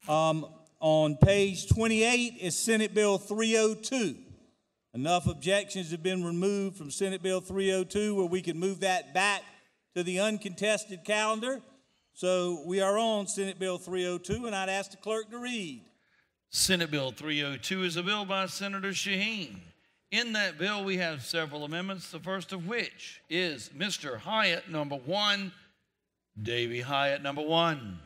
On page 28 is Senate Bill 302. Enough objections have been removed from Senate Bill 302 where we can move that back to the uncontested calendar. So we are on Senate Bill 302, and I'd ask the clerk to read. Senate Bill 302 is a bill by Senator Shaheen. In that bill, we have several amendments, the first of which is Mr. Hyatt, number 1, Davy Hyatt, number 1.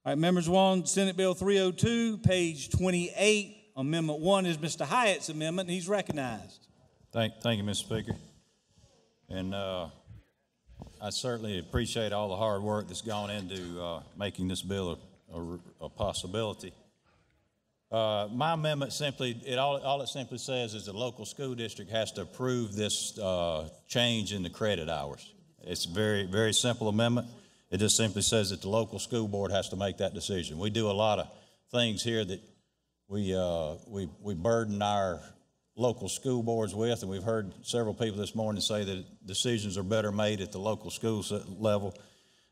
All right, members, we're on Senate Bill 302, page 28. Amendment 1 is Mr. Hyatt's amendment, and he's recognized. Thank you, Mr. Speaker. And I certainly appreciate all the hard work that's gone into making this bill a possibility. My amendment simply, all it simply says is the local school district has to approve this change in the credit hours. It's a very, very simple amendment. It just simply says that the local school board has to make that decision. We do a lot of things here that we burden our local school boards with, and we've heard several people this morning say that decisions are better made at the local school level.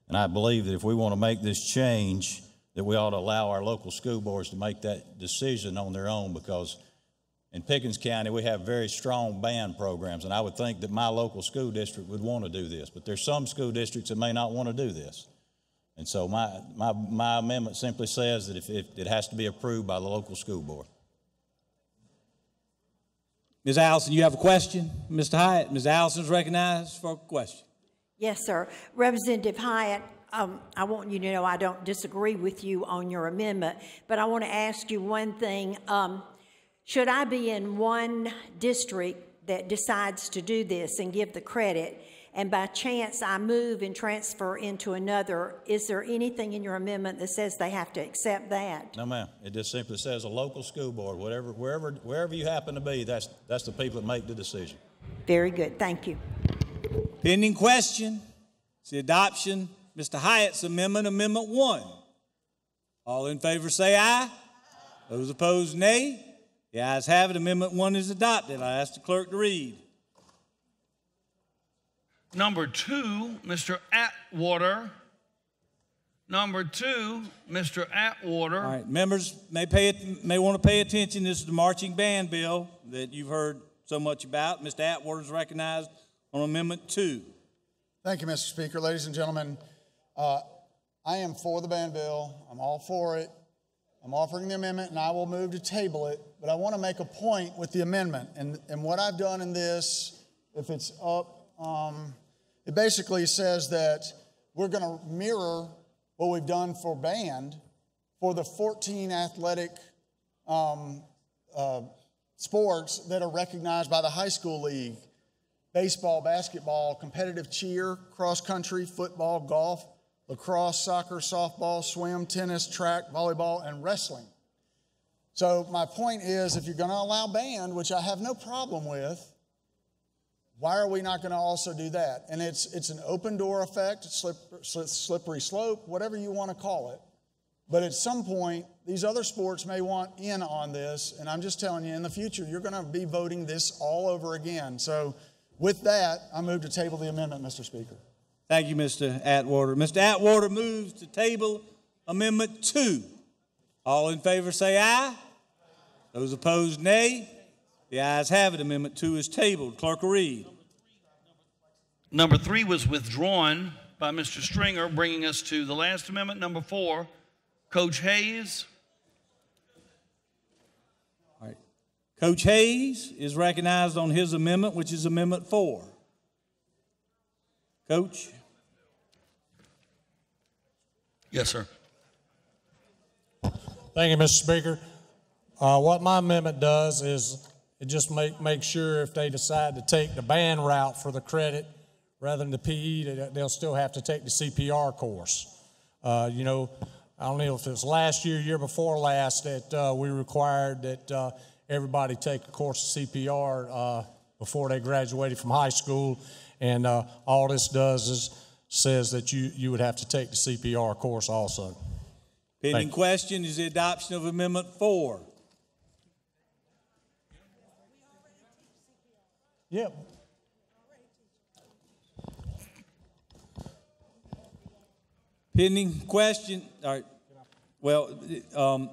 And I believe that if we want to make this change, that we ought to allow our local school boards to make that decision on their own, because in Pickens County, we have very strong band programs, and I would think that my local school district would want to do this, but there's some school districts that may not want to do this. And so my amendment simply says that if it has to be approved by the local school board. Ms. Allison, you have a question? Mr. Hyatt, Ms. Allison is recognized for a question. Yes, sir. Representative Hyatt, I want you to know I don't disagree with you on your amendment, but I want to ask you one thing. Should I be in one district that decides to do this and give the credit, and by chance I move and transfer into another, is there anything in your amendment that says they have to accept that? No, ma'am. It just simply says a local school board, wherever you happen to be, that's the people that make the decision. Very good. Thank you. Pending question is the adoption of Mr. Hyatt's amendment, Amendment 1. All in favor say aye. Those opposed, nay. The ayes have it. Amendment 1 is adopted. I ask the clerk to read. Number 2, Mr. Atwater. Number 2, Mr. Atwater. All right, members may want to pay attention. This is the marching band bill that you've heard so much about. Mr. Atwater is recognized on Amendment 2. Thank you, Mr. Speaker. Ladies and gentlemen, I am for the band bill. I'm all for it. I'm offering the amendment, and I will move to table it. But I want to make a point with the amendment. And what I've done in this, if it's up, it basically says that we're going to mirror what we've done for band for the 14 athletic sports that are recognized by the high school league: baseball, basketball, competitive cheer, cross country, football, golf, lacrosse, soccer, softball, swim, tennis, track, volleyball, and wrestling. So my point is, if you're going to allow band, which I have no problem with, why are we not going to also do that? And it's an open door effect, slippery slope, whatever you want to call it. But at some point, these other sports may want in on this, and I'm just telling you, in the future, you're going to be voting this all over again. So with that, I move to table the amendment, Mr. Speaker. Thank you, Mr. Atwater. Mr. Atwater moves to table Amendment 2. All in favor say aye. Those opposed, nay. The ayes have it. Amendment 2 is tabled. Clerk will read. Number 3 was withdrawn by Mr. Stringer, bringing us to the last amendment, number 4. Coach Hayes. All right. Coach Hayes is recognized on his amendment, which is Amendment 4. Coach. Yes, sir. Thank you, Mr. Speaker. What my amendment does is it just make sure if they decide to take the band route for the credit rather than the PE, they'll still have to take the CPR course. You know, I don't know if it was last year, year before last, that we required that everybody take a course of CPR before they graduated from high school. And all this does is says that you would have to take the CPR course also. Pending question is the adoption of Amendment 4. Yep. Pending question. All right. Well,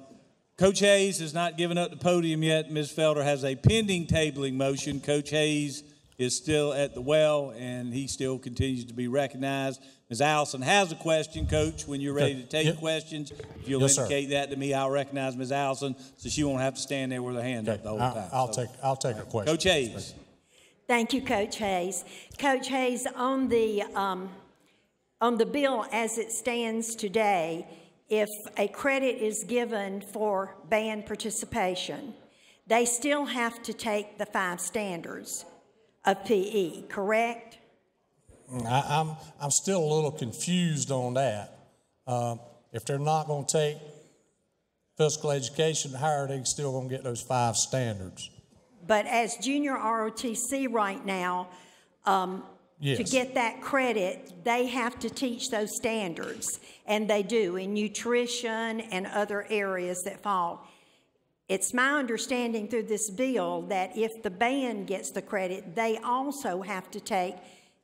Coach Hayes has not given up the podium yet. Ms. Felder has a pending tabling motion. Coach Hayes is still at the well, and he still continues to be recognized. Ms. Allison has a question, Coach. When you're ready to take questions, if you'll indicate that to me, I'll recognize Ms. Allison, so she won't have to stand there with her hand up the whole time. I'll take a question. Coach Hayes. Thank you, Coach Hayes. Coach Hayes, on the bill as it stands today, if a credit is given for band participation, they still have to take the 5 standards of PE, correct? I'm still a little confused on that. If they're not going to take physical education, how are they still going to get those 5 standards? But as junior ROTC right now, Yes. to get that credit, they have to teach those standards, and they do in nutrition and other areas that fall. It's my understanding through this bill that if the band gets the credit, they also have to take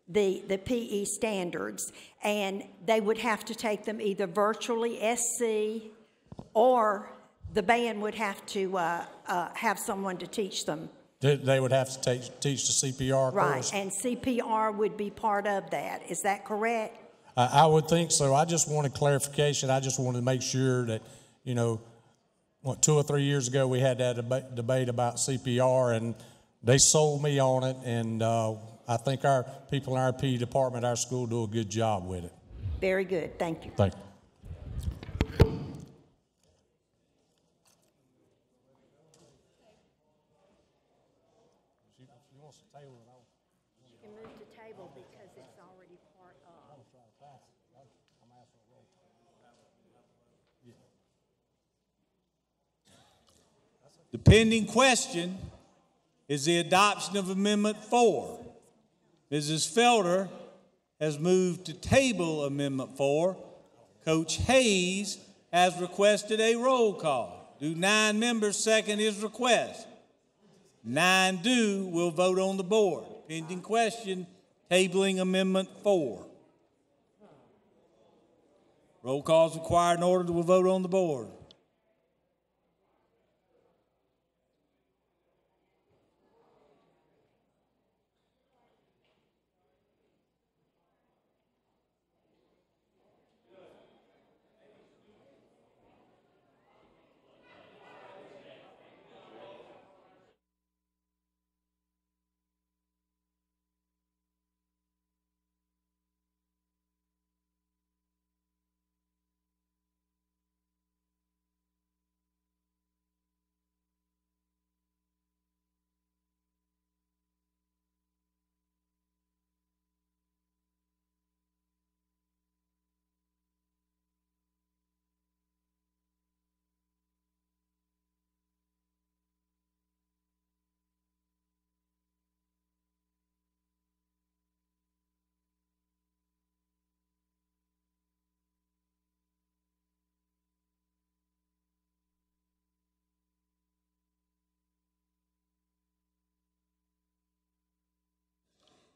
the PE standards, and they would have to take them either virtually, SC, or the band would have to have someone to teach them. They would have to teach the CPR Right, course. and CPR would be part of that. Is that correct? I would think so. I just wanted clarification. I just wanted to make sure that, 2 or 3 years ago we had that debate about CPR, and they sold me on it, and I think our people in our PE department, our school, do a good job with it. Very good. Thank you. Thank you. You can move to table because it's already part of. The pending question is the adoption of Amendment 4. Mrs. Felder has moved to table Amendment 4. Coach Hayes has requested a roll call. Do 9 members second his request? 9 do. We'll vote on the board. Pending question, tabling Amendment 4. Roll call is required in order to vote on the board.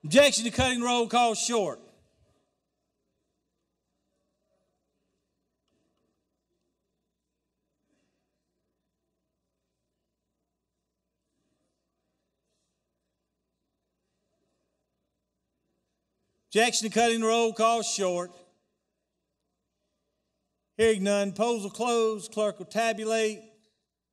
Objection to cutting roll call short. Objection to cutting the roll call short. Hearing none, polls will close. Clerk will tabulate.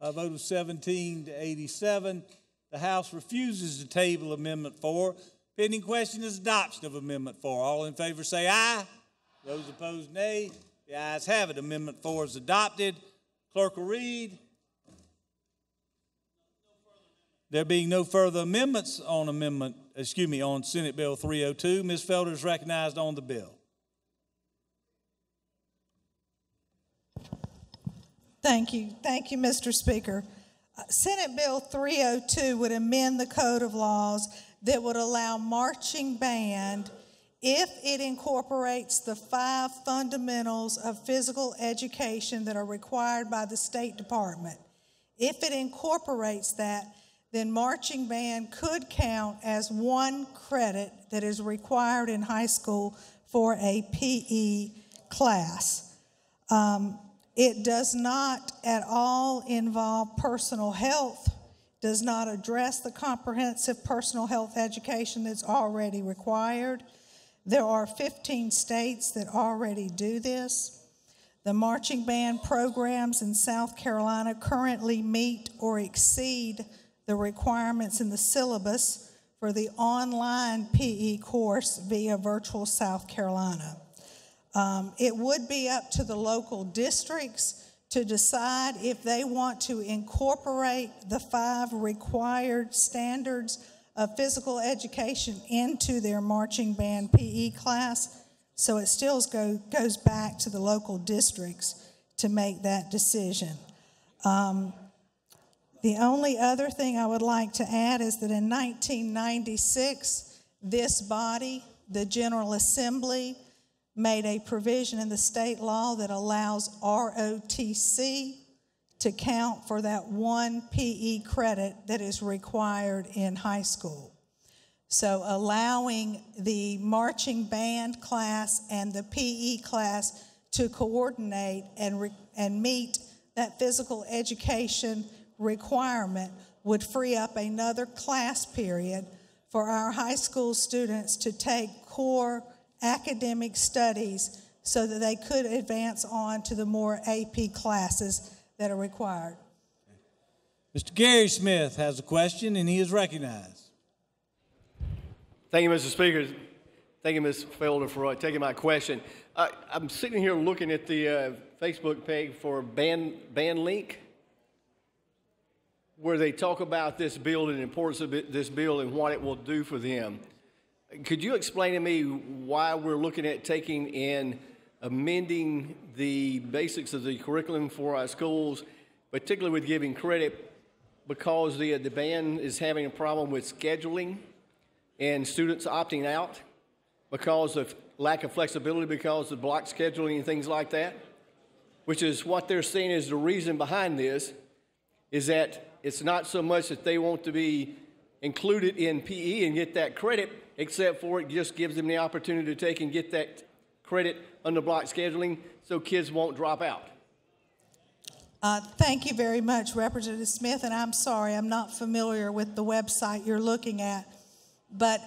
By a vote of 17 to 87, the House refuses to table Amendment 4. Pending question is adoption of Amendment 4. All in favor say aye. Those opposed, nay. The ayes have it. Amendment 4 is adopted. Clerk will read. There being no further amendments on on Senate Bill 302, Ms. Felder is recognized on the bill. Thank you, Mr. Speaker. Senate Bill 302 would amend the Code of Laws that would allow marching band, if it incorporates the 5 fundamentals of physical education that are required by the State Department. If it incorporates that, then marching band could count as 1 credit that is required in high school for a PE class. It does not at all involve personal health, does not address the comprehensive personal health education that's already required. There are 15 states that already do this. The marching band programs in South Carolina currently meet or exceed the requirements in the syllabus for the online PE course via Virtual South Carolina. It would be up to the local districts to decide if they want to incorporate the 5 required standards of physical education into their marching band PE class. So it still goes back to the local districts to make that decision. The only other thing I would like to add is that in 1996, this body, the General Assembly, made a provision in the state law that allows ROTC to count for that 1 PE credit that is required in high school. So allowing the marching band class and the PE class to coordinate and meet that physical education requirement would free up another class period for our high school students to take core academic studies so that they could advance on to the more AP classes that are required. Mr. Gary Smith has a question, and he is recognized. Thank you, Mr. Speaker. Thank you, Ms. Felder, for taking my question. I'm sitting here looking at the Facebook page for Band Link, where they talk about this bill and the importance of this bill and what it will do for them. Could you explain to me why we're looking at taking and amending the basics of the curriculum for our schools, particularly with giving credit, because the band is having a problem with scheduling and students opting out because of lack of flexibility, because of block scheduling and things like that, which is what they're saying is the reason behind this, is that it's not so much that they want to be included in PE and get that credit, except for it just gives them the opportunity to take and get that credit under block scheduling so kids won't drop out. Thank you very much, Representative Smith, and I'm sorry, I'm not familiar with the website you're looking at, but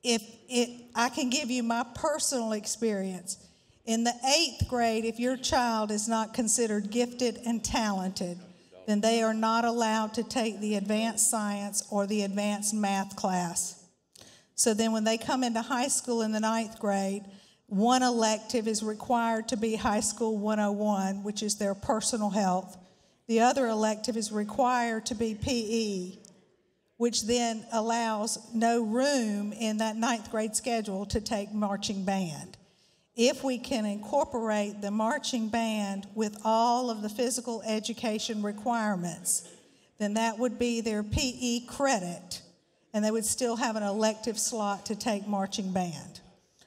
I can give you my personal experience. In the 8th grade, if your child is not considered gifted and talented, then they are not allowed to take the advanced science or the advanced math class. So then when they come into high school in the 9th grade, one elective is required to be High School 101, which is their personal health. The other elective is required to be PE, which then allows no room in that 9th grade schedule to take marching band. If we can incorporate the marching band with all of the physical education requirements, then that would be their PE credit, and they would still have an elective slot to take marching band.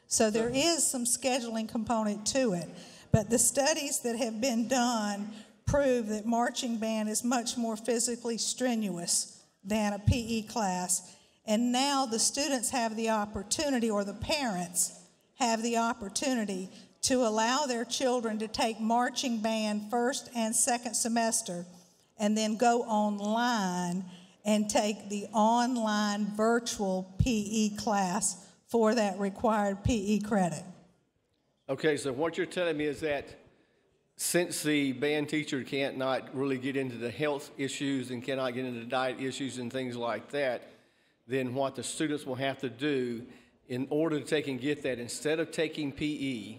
So there is some scheduling component to it, but the studies that have been done prove that marching band is much more physically strenuous than a PE class, and now the students have the opportunity, or the parents have the opportunity, to allow their children to take marching band first and second semester and then go online and take the online virtual PE class for that required PE credit. Okay, so what you're telling me is that since the band teacher can't not really get into the health issues and cannot get into the diet issues and things like that, then what the students will have to do in order to take and get that, instead of taking PE,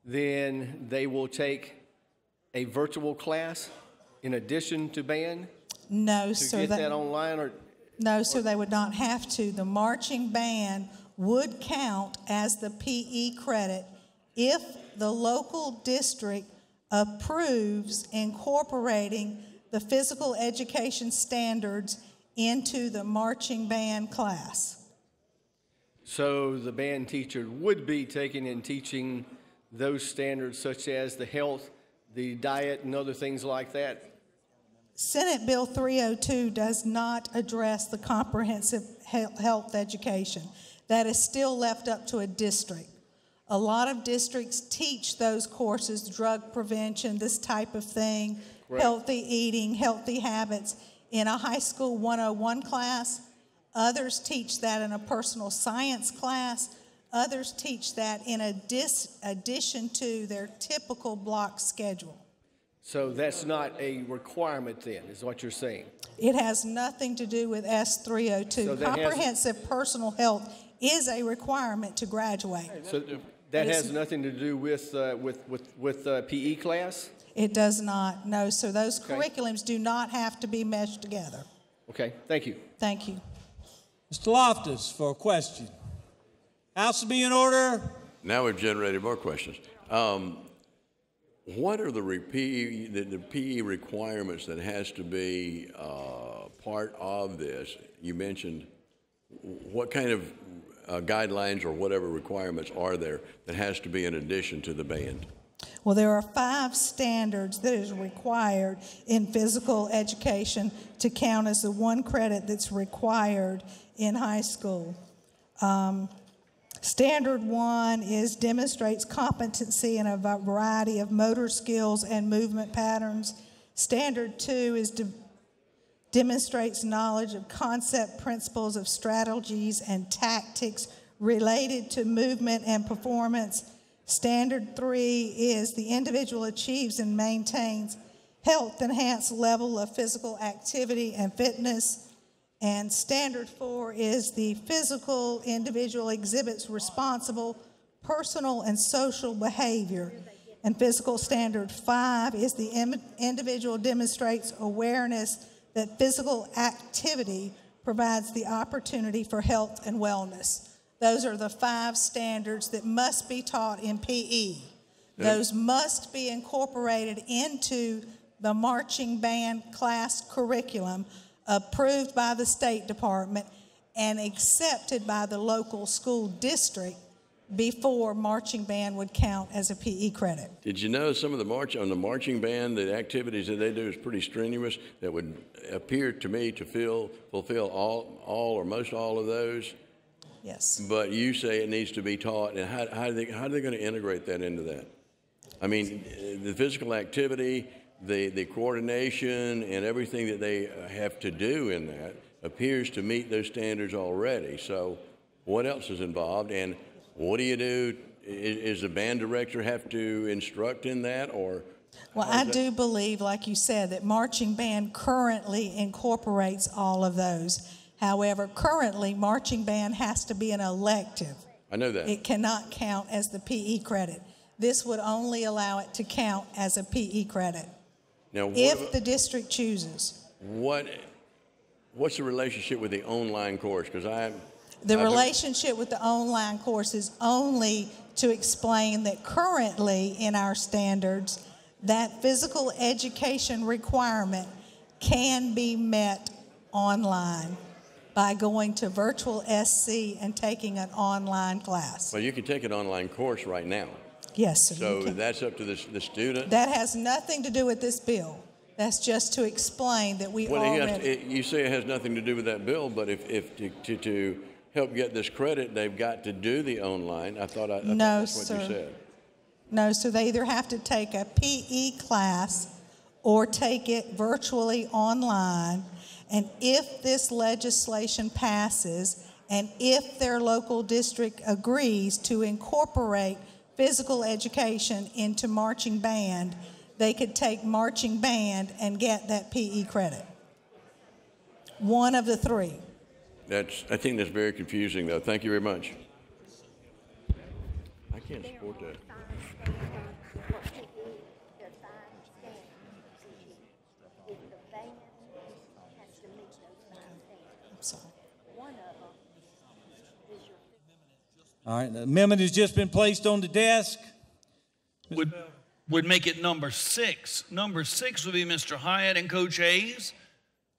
then they will take a virtual class in addition to band? No, sir. To get that online? No, sir, they would not have to. The marching band would count as the PE credit if the local district approves incorporating the physical education standards into the marching band class. So the band teacher would be taking and teaching those standards such as the health, the diet, and other things like that? Senate Bill 302 does not address the comprehensive health education. That is still left up to a district. A lot of districts teach those courses, drug prevention, this type of thing, healthy eating, healthy habits, in a high school 101 class. Others teach that in a personal science class. Others teach that in addition to their typical block schedule. So that's not a requirement then, is what you're saying? It has nothing to do with S302. So that Comprehensive personal health is a requirement to graduate. So that has nothing to do with PE class? It does not, no. So those curriculums do not have to be meshed together. Okay, thank you. Thank you. Mr. Loftus for a question. House will be in order. Now we've generated more questions. What are the PE requirements that has to be part of this? You mentioned what kind of guidelines or whatever requirements are there that has to be in addition to the band? Well, there are 5 standards that is required in physical education to count as the 1 credit that's required in high school. Standard 1 demonstrates competency in a variety of motor skills and movement patterns. Standard 2 demonstrates knowledge of concept principles of strategies and tactics related to movement and performance. Standard 3 is the individual achieves and maintains health-enhanced level of physical activity and fitness. And Standard 4 is the physical individual exhibits responsible, personal, and social behavior. And Physical Standard 5 is the individual demonstrates awareness that physical activity provides the opportunity for health and wellness. Those are the 5 standards that must be taught in PE. Those must be incorporated into the marching band class curriculum approved by the State Department and accepted by the local school district before marching band would count as a PE credit. Did you know some of the marching band, the activities that they do is pretty strenuous that would appear to me to fulfill all or most all of those? Yes. But you say it needs to be taught, and how are they going to integrate that into that? I mean, the physical activity, the coordination, and everything that they have to do in that appears to meet those standards already. So what else is involved, and what do you do? Is the band director have to instruct in that, or? Well, I do believe, like you said, that marching band currently incorporates all of those. However, currently, marching band has to be an elective. I know that. It cannot count as the PE credit. This would only allow it to count as a PE credit. Now, if the district chooses. What's the relationship with the online course? Because the relationship with the online course is only to explain that currently in our standards, that physical education requirement can be met online by going to virtual SC and taking an online class. Well, you can take an online course right now. Yes, sir. So that's up to the student? That has nothing to do with this bill. That's just to explain that we already... You say it has nothing to do with that bill, but if to help get this credit, they've got to do the online. I thought that's what you said. No, so they either have to take a PE class or take it virtually online. And if this legislation passes, and if their local district agrees to incorporate physical education into marching band, they could take marching band and get that PE credit. One of the 3. I think that's very confusing, though. Thank you very much. I can't support that. All right, the amendment has just been placed on the desk. Would make it number 6. Number 6 would be Mr. Hyatt and Coach Hayes.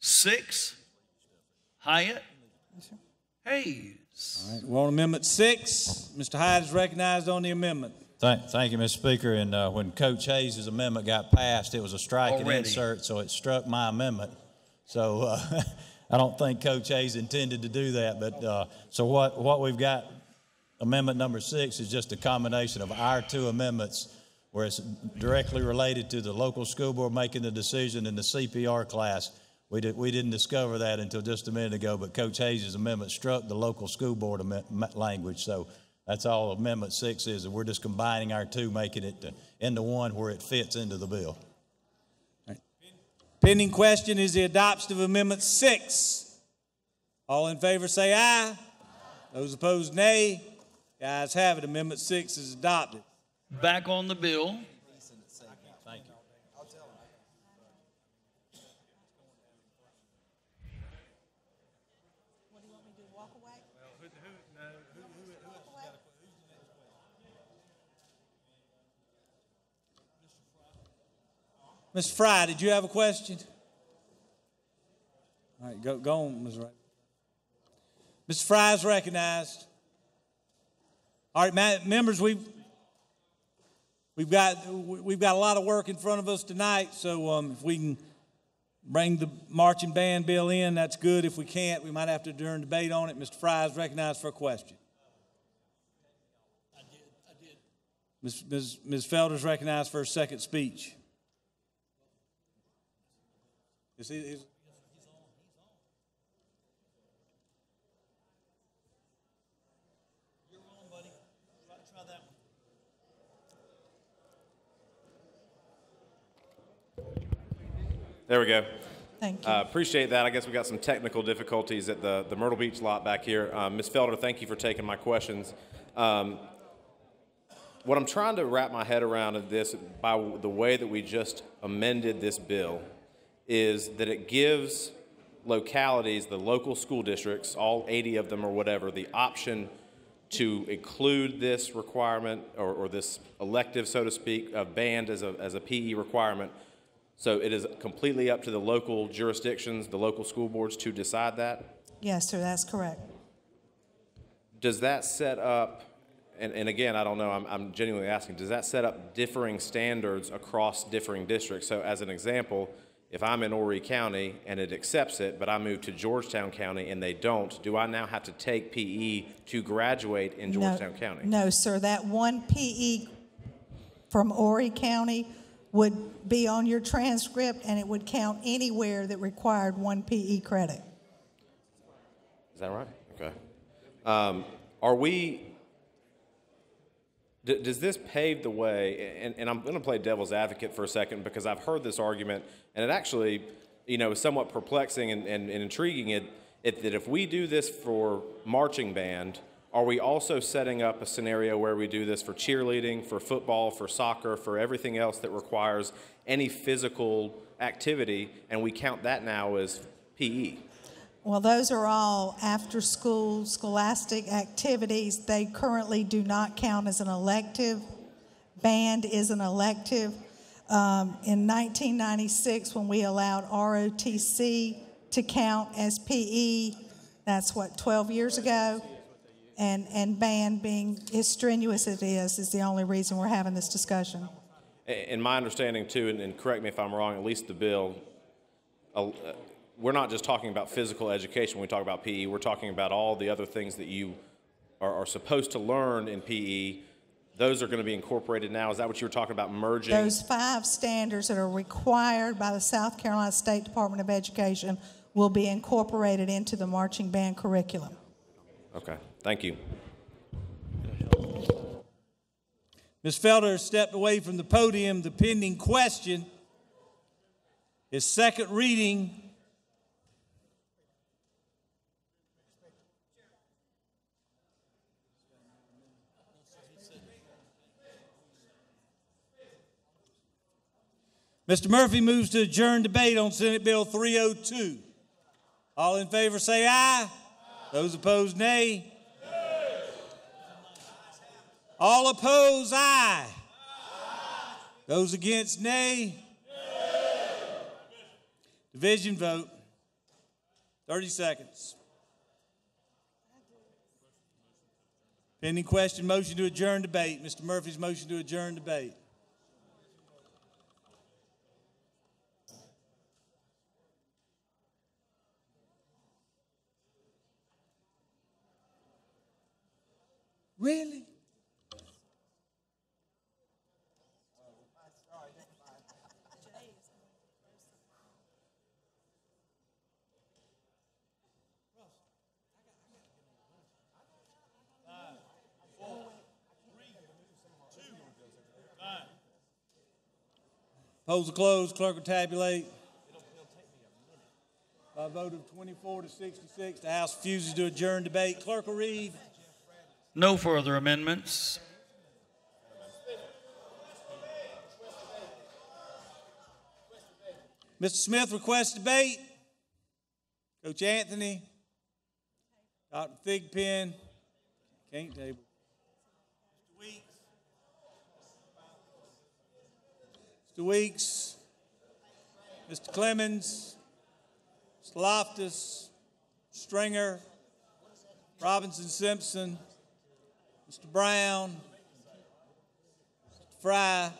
6, Hyatt, Hayes. All right, we're on Amendment 6. Mr. Hyatt is recognized on the amendment. Thank you, Mr. Speaker. And when Coach Hayes' amendment got passed, it was a strike and insert, so it struck my amendment. So I don't think Coach Hayes intended to do that. But so what we've got Amendment number 6 is just a combination of our two amendments where it's directly related to the local school board making the decision in the CPR class. We didn't discover that until just a minute ago, but Coach Hayes' amendment struck the local school board language. So that's all Amendment 6 is, and we're just combining our two, making it into one where it fits into the bill. Right. Pending question is the adoption of Amendment 6. All in favor say aye. Those opposed, nay. The ayes have it. Amendment 6 is adopted. Back on the bill. Thank you. Mr. Fry, did you have a question? All right, go on, Ms. Wright. Mr. Fry is recognized. All right, members, we've got a lot of work in front of us tonight. So if we can bring the marching band bill in, that's good. If we can't, we might have to adjourn debate on it. Mr. Fry is recognized for a question. I did. Ms. Felder is recognized for a second speech. He's on. You're on, buddy. Try that one. There we go. Thank you. Appreciate that. I guess we got some technical difficulties at the Myrtle Beach lot back here. Ms. Felder, thank you for taking my questions. What I'm trying to wrap my head around of this, by the way that we just amended this bill, is that it gives localities, the local school districts, all 80 of them or whatever, the option to include this requirement or this elective, so to speak, of band as a PE requirement. So it is completely up to the local jurisdictions, the local school boards to decide that? Yes, sir, that's correct. Does that set up, and again, I don't know, I'm genuinely asking, does that set up differing standards across differing districts? So as an example, if I'm in Horry County and it accepts it, but I move to Georgetown County and they don't, do I now have to take PE to graduate in Georgetown County? No, sir. That one PE from Horry County would be on your transcript, and it would count anywhere that required one PE credit. Is that right? Okay. Does this pave the way, and I'm going to play devil's advocate for a second because I've heard this argument, and it actually, is somewhat perplexing and intriguing that if we do this for marching band, are we also setting up a scenario where we do this for cheerleading, for football, for soccer, for everything else that requires any physical activity, and we count that now as PE? Well, those are all after-school scholastic activities. They currently do not count as an elective. Band is an elective. In 1996, when we allowed ROTC to count as PE, that's 12 years ago. And band, being as strenuous as it is the only reason we're having this discussion. In my understanding, too, and correct me if I'm wrong, at least the bill, we're not just talking about physical education when we talk about PE. We're talking about all the other things that you are supposed to learn in PE. Those are going to be incorporated now. Is that what you were talking about, merging? Those 5 standards that are required by the South Carolina State Department of Education will be incorporated into the marching band curriculum. Okay, thank you. Ms. Felder has stepped away from the podium. The pending question is second reading Mr. Murphy moves to adjourn debate on Senate Bill 302. All in favor say aye. Those opposed, nay. All opposed, aye. Those against, nay. Division vote. 30 seconds. Pending question, motion to adjourn debate. Mr. Murphy's motion to adjourn debate. Really? Polls are closed. Clerk will tabulate. By a vote of 24 to 66, the House refuses to adjourn debate. Clerk will read. No further amendments. Mr. Smith requests debate. Coach Anthony. Dr. Thigpen. Can't table. Mr. Weeks. Mr. Clemens. Mr. Loftus. Stringer. Robinson Simpson. Mr. Brown. Mr. Fry.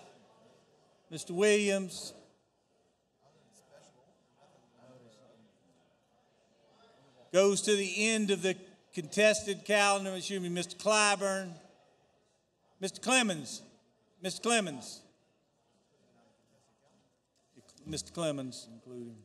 Mr. Williams. Goes to the end of the contested calendar. Excuse me, Mr. Clyburn. Mr. Clemens. Mr. Clemens. Mr. Clemens, including.